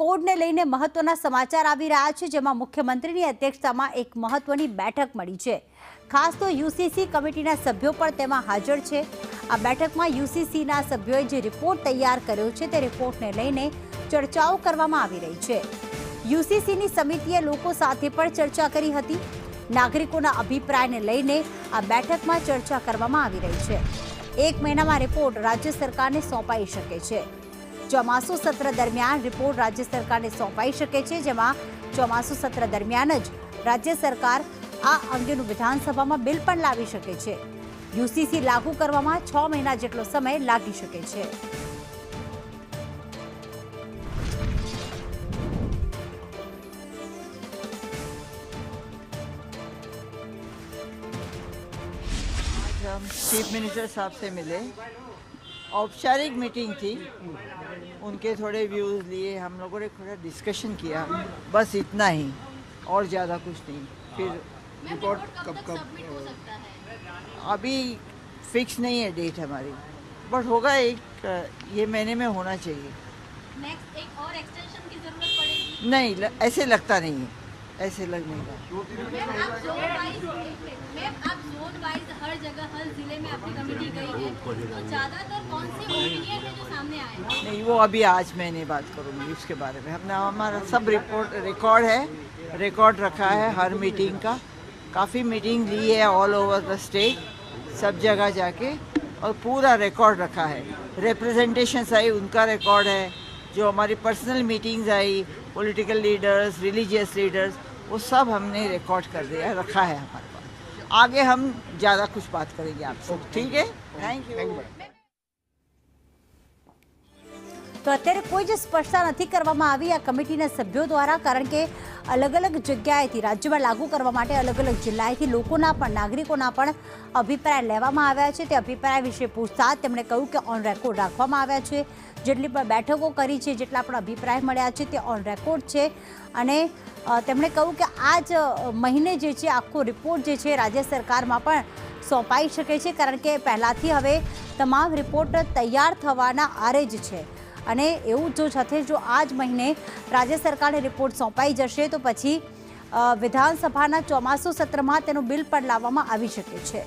કોડને લઈને મહત્વના સમાચાર આવી રહ્યા છે, જેમાં મુખ્યમંત્રીની અધ્યક્ષતામાં એક મહત્વની બેઠક મળી છે। ખાસ તો યુસીસી કમિટીના સભ્યો પણ તેમાં હાજર છે। આ બેઠકમાં યુસીસીના સભ્યોએ જે રિપોર્ટ તૈયાર કર્યો છે તે રિપોર્ટને લઈને ચર્ચાઓ કરવામાં આવી રહી છે। યુસીસીની સમિતિએ લોકો સાથે પણ ચર્ચા કરી હતી। નાગરિકોના અભિપ્રાયને લઈને આ બેઠકમાં ચર્ચા કરવામાં આવી રહી છે। 1 મહિનામાં રિપોર્ટ રાજ્ય સરકારને સોંપાઈ શકે છે। ચોમાસુ સત્ર દરમિયાન રિપોર્ટ રાજ્ય સરકારને સોંપાઈ શકે છે, જેમાં ચોમાસુ સત્ર દરમિયાન જ રાજ્ય સરકાર આ અંગેનું વિધાનસભામાં બિલ પણ લાવી શકે છે। યુસીસી લાગુ કરવામાં 6 મહિના જેટલો સમય લાગી શકે છે। हम चीफ मिनिस्टर साहब से मिले, औपचारिक मीटिंग थी, उनके थोड़े व्यूज़ लिए, हम लोगों ने थोड़ा डिस्कशन किया, बस इतना ही और ज़्यादा कुछ नहीं। फिर रिपोर्ट कब सबमिट हो सकता है? अभी फिक्स नहीं है डेट हमारी, बट होगा एक ये महीने में होना चाहिए। नेक्स्ट एक और एक्सटेंशन की जरूरत पड़ेगी? नहीं, ऐसे लगता नहीं है, ऐसे लग नहीं रहा। मैम आप जोन वाइज हर जगह हर जिले में आपकी कमेटी गई है, तो ज़्यादातर कौन से ओपिनियन है जो सामने आए हैं? नहीं, वो अभी आज मैं नहीं बात करूँगी उसके बारे में। हमने हमारा सब रिकॉर्ड है, रिकॉर्ड रखा है हर मीटिंग का। काफ़ी मीटिंग ली है ऑल ओवर द स्टेट, सब जगह जाके, और पूरा रिकॉर्ड रखा है। रिप्रेजेंटेशंस आई उनका रिकॉर्ड है, जो हमारी पर्सनल मीटिंग्स आई, पॉलिटिकल लीडर्स, रिलीजियस लीडर्स, वो सब हमने रिकॉर्ड कर दिया, रखा है हमारे पास। आगे हम ज़्यादा कुछ बात करेंगे आपसे, ठीक है? Thank you. તો અત્યારે કોઈ જ સ્પષ્ટતા નથી કરવામાં આવી આ કમિટીના સભ્યો દ્વારા, કારણ કે અલગ અલગ જગ્યાએથી રાજ્યમાં લાગુ કરવા માટે અલગ અલગ જિલ્લાએથી લોકોના પણ નાગરિકોના પણ અભિપ્રાય લેવામાં આવ્યા છે। તે અભિપ્રાય વિશે પૂછતા તેમણે કહ્યું કે ઓન રેકોર્ડ રાખવામાં આવ્યા છે। જેટલી પણ બેઠકો કરી છે, જેટલા પણ અભિપ્રાય મળ્યા છે તે ઓન રેકોર્ડ છે। અને તેમણે કહ્યું કે આ જ મહિને જે છે આખો રિપોર્ટ જે છે રાજ્ય સરકારમાં પણ સોંપાઈ શકે છે, કારણ કે પહેલાંથી હવે તમામ રિપોર્ટ તૈયાર થવાના આરે જ છે। અને એવું જો સાથે જો આ જ મહિને રાજ્ય સરકારને રિપોર્ટ સોંપાઈ જશે તો પછી વિધાનસભાના ચોમાસુ સત્રમાં તેનું બિલ પણ લાવવામાં આવી શકે છે।